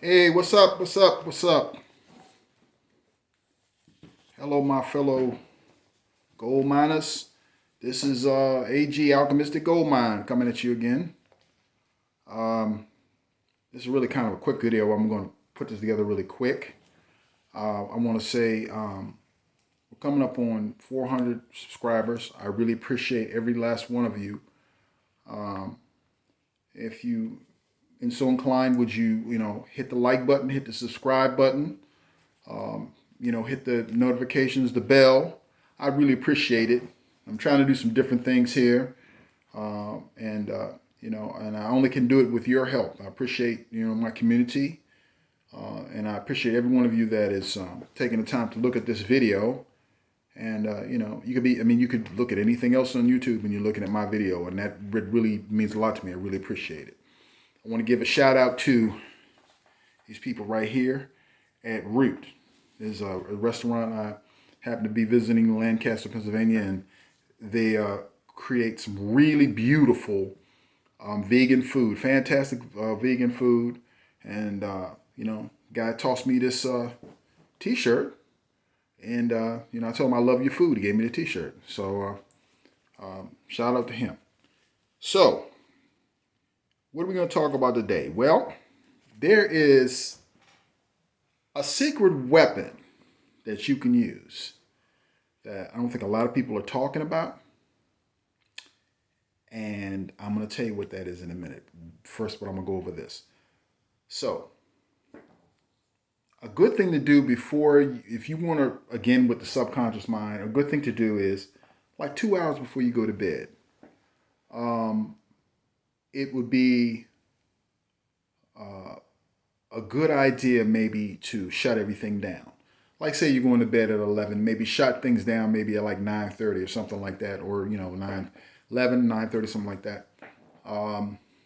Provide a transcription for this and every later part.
Hey, what's up? What's up? What's up? Hello, my fellow gold miners. This is AG Alchemistic Gold Mine coming at you again. Um, this is really kind of a quick video. I'm going to put this together really quick. I want to say we're coming up on 400 subscribers. I really appreciate every last one of you. Um, if you and so inclined, would you hit the like button, hit the subscribe button, hit the notifications, the bell. I really appreciate it. I'm trying to do some different things here, and I only can do it with your help. I appreciate my community, and I appreciate every one of you that is taking the time to look at this video. And you could be, I mean, you could look at anything else on YouTube, and you're looking at my video, and that really means a lot to me. I really appreciate it. I want to give a shout out to these people right here at Root. There's a restaurant I happen to be visiting in Lancaster, Pennsylvania, and they create some really beautiful vegan food, fantastic vegan food. And guy tossed me this T-shirt, and I told him I love your food. He gave me the T-shirt, so shout out to him. So, what are we going to talk about today? Well, there is a secret weapon that you can use that I don't think a lot of people are talking about. And I'm going to tell you what that is in a minute. First, but I'm going to go over this. So, a good thing to do if you want to, again, with the subconscious mind, a good thing to do is like 2 hours before you go to bed. It would be a good idea maybe to shut everything down. Like say you're going to bed at 11, maybe shut things down maybe at like 9:30 or something like that, or 9:30, something like that.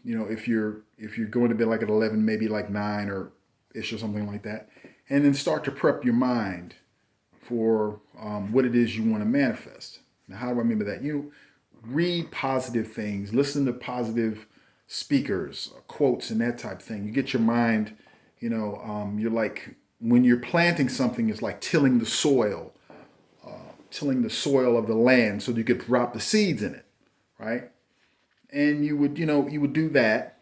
If you're going to bed like at 11, maybe like 9 or ish or something like that, and then start to prep your mind for what it is you want to manifest. Now, how do I remember that? You read positive things, listen to positive speakers, quotes, and that type of thing. You get your mind, you're like, when you're planting something, it's like tilling the soil of the land so you could drop the seeds in it, right? And you would do that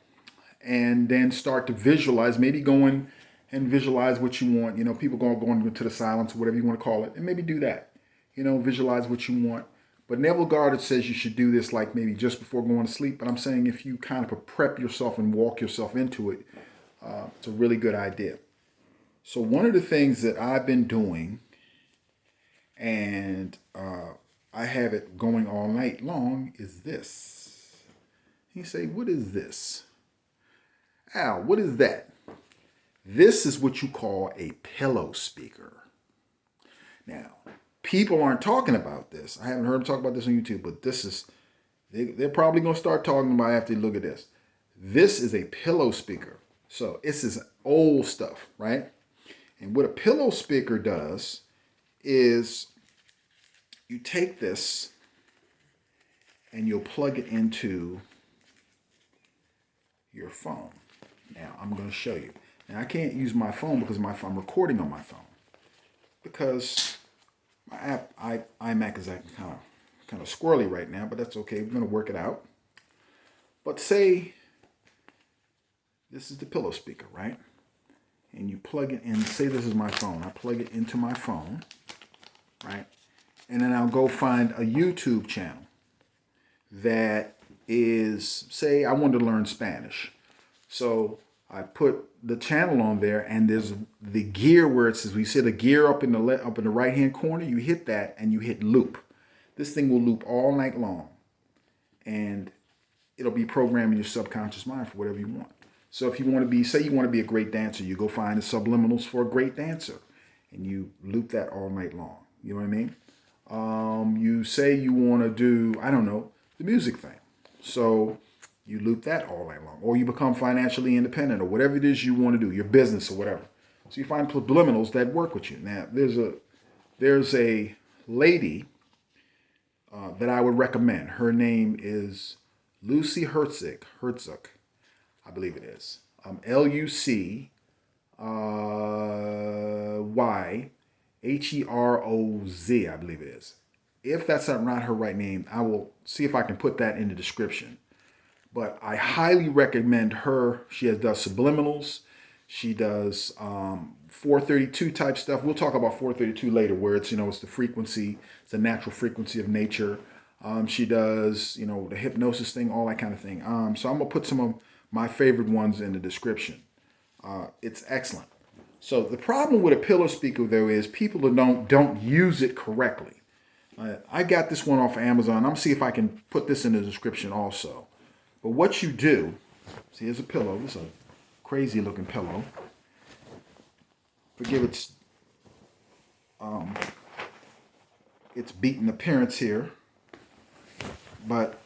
and then start to visualize, maybe going and visualize what you want. People going into the silence or whatever you want to call it, and maybe do that. Visualize what you want. But Neville Goddard says you should do this like maybe just before going to sleep. But I'm saying if you kind of prep yourself and walk yourself into it, it's a really good idea. So one of the things that I've been doing, and I have it going all night long, is this. You say, what is this? Al, what is that? This is what you call a pillow speaker. Now, people aren't talking about this. I haven't heard them talk about this on YouTube, but they're probably going to start talking about it after they look at this. This is a pillow speaker. So this is old stuff, right? And what a pillow speaker does is you take this and you'll plug it into your phone. Now, I'm going to show you. Now, I can't use my phone because I'm recording on my phone, because my iMac is acting kind of squirrely right now, but that's okay. We're going to work it out. But say this is the pillow speaker, right? And you plug it in. Say this is my phone. I plug it into my phone, right? And then I'll go find a YouTube channel that is, say I wanted to learn Spanish. So I put the channel on there, and there's the gear where it says, we see the gear up in the right hand corner. You hit that and you hit loop. This thing will loop all night long, and it'll be programming your subconscious mind for whatever you want. So if you want to be, say you want to be a great dancer, you go find the subliminals for a great dancer, and you loop that all night long. You know what I mean? You say you want to do, I don't know, the music thing. So you loop that all night long. Or you become financially independent, or whatever it is you want to do, your business or whatever. So you find subliminals that work with you. Now, there's a lady that I would recommend. Her name is Lucy Herzog, I believe it is. Lucy Heroz, I believe it is. If that's not her right name, I will see if I can put that in the description. But I highly recommend her. She does subliminals. She does 432 type stuff. We'll talk about 432 later, where it's, it's the frequency, it's the natural frequency of nature. She does, the hypnosis thing, all that kind of thing. So I'm gonna put some of my favorite ones in the description. It's excellent. So the problem with a pillow speaker though is people don't use it correctly. I got this one off of Amazon. I'm gonna see if I can put this in the description also. But what you do, see, here's a pillow. This is a crazy looking pillow. Forgive its beaten appearance here, but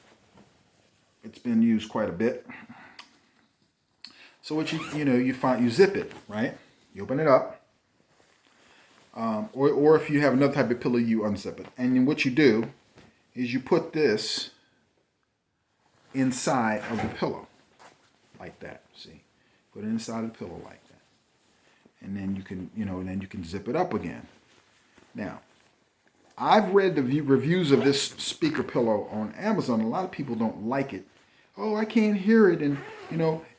it's been used quite a bit. So what you zip it, right? You open it up, or if you have another type of pillow, you unzip it. And then what you do is you put this inside of the pillow, like that. See, put it inside of the pillow like that, and then you can zip it up again. Now, I've read the reviews of this speaker pillow on Amazon. A lot of people don't like it. Oh, I can't hear it, and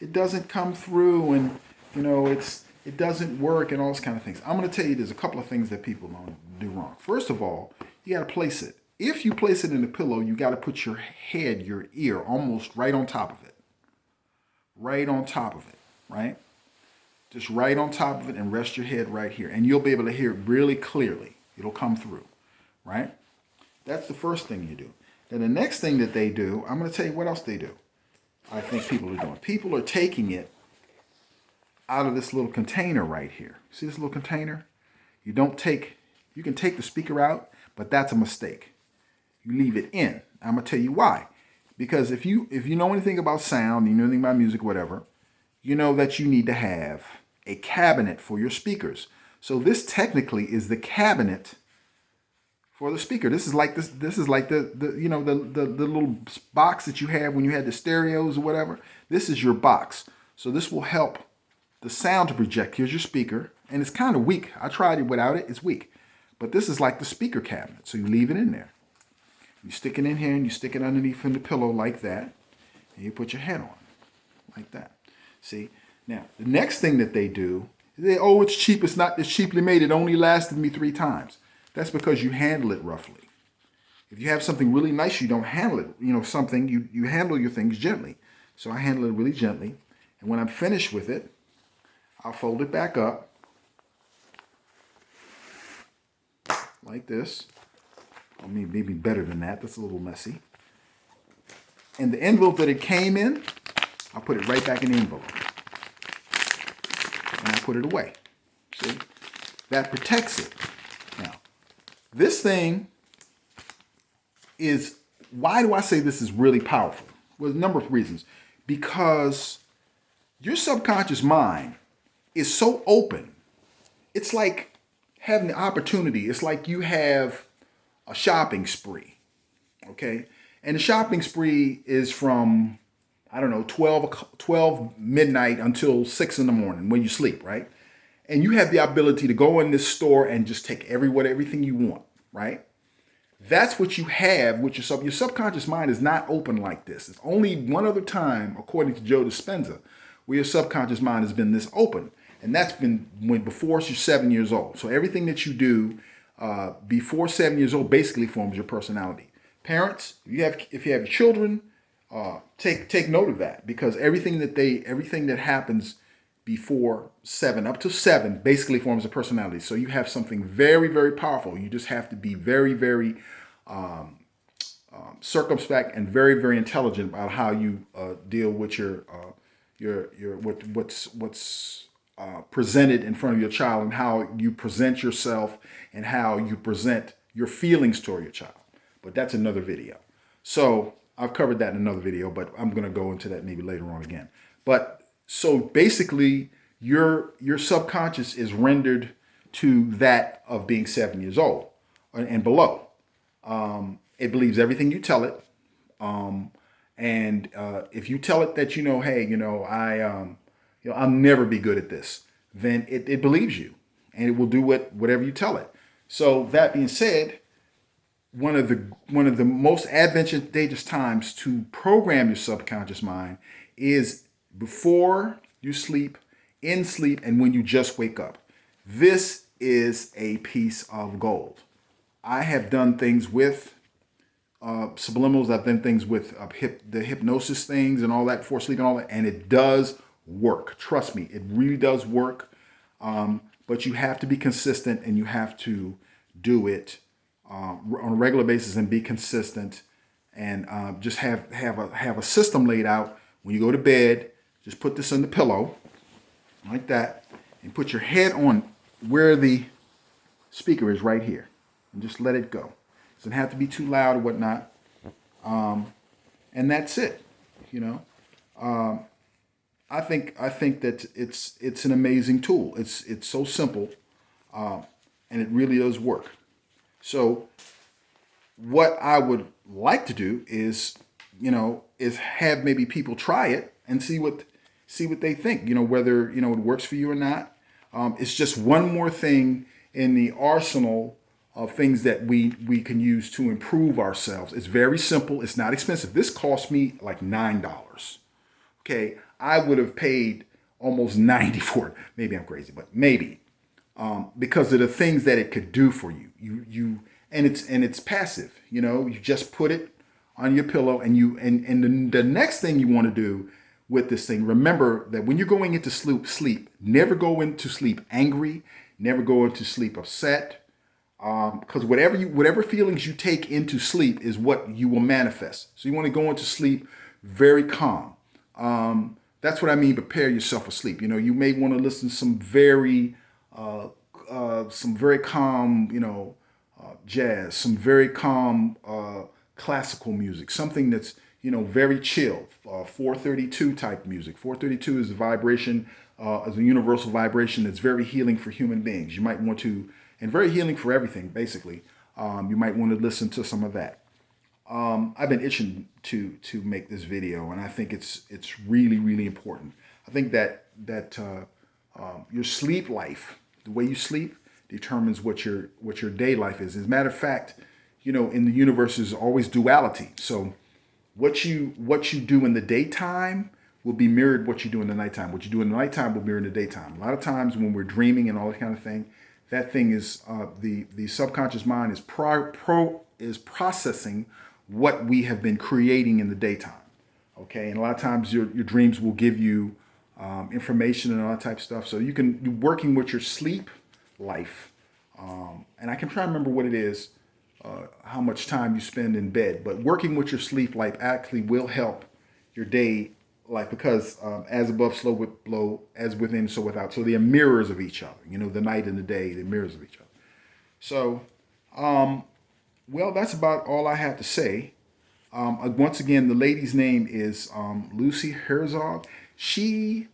it doesn't come through, and it doesn't work, and all those kind of things. I'm going to tell you there's a couple of things that people don't do wrong. First of all, you got to place it. If you place it in the pillow, you got to put your head, your ear, almost right on top of it. Right on top of it, right? Just right on top of it and rest your head right here. And you'll be able to hear it really clearly. It'll come through, right? That's the first thing you do. Then the next thing that they do, I'm going to tell you what else they do. I think people are doing. People are taking it out of this little container right here. See this little container? You can take the speaker out, but that's a mistake. You leave it in. I'm gonna tell you why. Because if you know anything about sound, you know anything about music, whatever, you know that you need to have a cabinet for your speakers. So this technically is the cabinet for the speaker. This is like the little box that you have when you had the stereos or whatever. This is your box. So this will help the sound to project. Here's your speaker, and it's kind of weak. I tried it without it. It's weak. But this is like the speaker cabinet. So you leave it in there. You stick it in here and you stick it underneath in the pillow like that. And you put your head on like that. See? Now, the next thing that they do is it's cheap. It's cheaply made. It only lasted me 3 times. That's because you handle it roughly. If you have something really nice, you don't handle it. You handle your things gently. So I handle it really gently. And when I'm finished with it, I'll fold it back up like this. I mean, maybe better than that. That's a little messy. And the envelope that it came in, I'll put it right back in the envelope. And I put it away. See? That protects it. Now, this thing is, why do I say this is really powerful? Well, a number of reasons. Because your subconscious mind is so open. It's like having the opportunity. It's like you have a shopping spree, okay? And the shopping spree is from, 12 midnight until 6 in the morning when you sleep, right? And you have the ability to go in this store and just take everything you want, right? That's what you have with your subconscious mind is not open like this. It's only one other time, according to Joe Dispenza, where your subconscious mind has been this open. And that's been before you're 7 years old. So everything that you do before 7 years old basically forms your personality. Parents, if you have children, take note of that, because everything that happens before 7 up to 7 basically forms a personality. So you have something very, very powerful. You just have to be very, very circumspect and very, very intelligent about how you deal with what's presented in front of your child, and how you present yourself and how you present your feelings toward your child. But that's another video. So I've covered that in another video, but I'm going to go into that maybe later on again. But so basically your subconscious is rendered to that of being 7 years old and below. It believes everything you tell it. And if you tell it that, hey, I'll never be good at this, then it believes you, and it will do whatever you tell it. So that being said, one of the most advantageous times to program your subconscious mind is before you sleep, in sleep, and when you just wake up. This is a piece of gold. I have done things with subliminals. I've done things with the hypnosis things and all that before sleep and all that, and it does work. Trust me, it really does work. But you have to be consistent, and you have to do it on a regular basis and be consistent, and just have a system laid out. When you go to bed, just put this on the pillow like that, and put your head on where the speaker is, right here, and just let it go. It doesn't have to be too loud or whatnot, and that's it. You know, I think that it's an amazing tool. It's so simple, and it really does work. So what I would like to do is, is have maybe people try it and see what they think. Whether it works for you or not. It's just one more thing in the arsenal of things that we can use to improve ourselves. It's very simple. It's not expensive. This cost me like $9. Okay, I would have paid almost 90 for it. Maybe I'm crazy, but maybe. Because of the things that it could do for you. And it's passive. You just put it on your pillow, and the next thing you want to do with this thing, remember that when you're going into sleep, never go into sleep angry, never go into sleep upset, because whatever feelings you take into sleep is what you will manifest. So you want to go into sleep very calm. That's what I mean. Prepare yourself for sleep. You may want to listen to some very calm, jazz, some very calm classical music, something that's very chill, 432 type music. 432 is a vibration, is a universal vibration that's very healing for human beings. You might want to, and very healing for everything, basically. You might want to listen to some of that. I've been itching to make this video, and I think it's really, really important. I think that your sleep life, the way you sleep, determines what your day life is. As a matter of fact, in the universe is always duality. So what you do in the daytime will be mirrored what you do in the nighttime. What you do in the nighttime will mirror in the daytime. A lot of times when we're dreaming and all that kind of thing, that thing is the subconscious mind is processing what we have been creating in the daytime. Okay, and a lot of times your dreams will give you information and all that type of stuff. So you're working with your sleep life, and I can try to remember what it is, how much time you spend in bed. But working with your sleep life actually will help your day life, because as above, so below, as within, so without. So they are mirrors of each other. The night and the day, they're mirrors of each other. So, well, that's about all I have to say. Once again, the lady's name is Lucy Herzog. She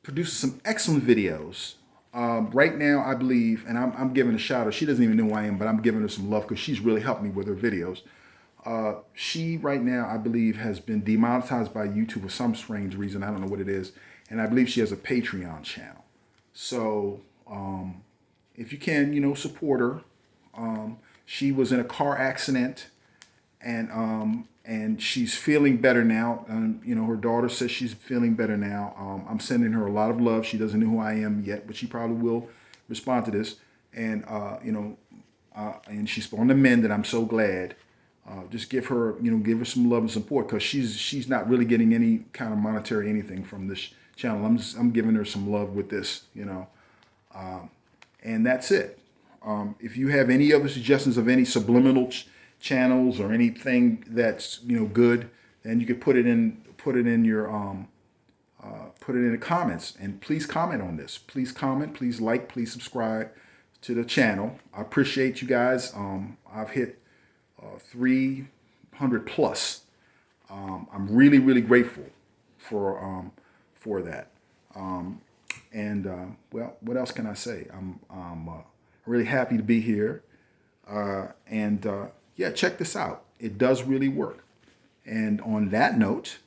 produces some excellent videos. Right now, I believe, and I'm giving a shout out. She doesn't even know who I am, but I'm giving her some love because she's really helped me with her videos. She, right now, I believe, has been demonetized by YouTube for some strange reason. I don't know what it is. And I believe she has a Patreon channel. So if you can, support her. She was in a car accident, and she's feeling better now. Her daughter says she's feeling better now. I'm sending her a lot of love. She doesn't know who I am yet, but she probably will respond to this. And and she's on the mend, and I'm so glad. Just give her some love and support, because she's not really getting any kind of monetary anything from this channel. I'm giving her some love with this, and that's it. If you have any other suggestions of any subliminal channels or anything that's good, then you could put it in your put it in the comments, and please comment on this. Please comment, please like, please subscribe to the channel. I appreciate you guys. I've hit 300 plus. I'm really, really grateful for that. Well, what else can I say? I'm really happy to be here. Yeah, check this out. It does really work. And on that note,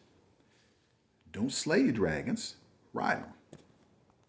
don't slay your dragons, ride them.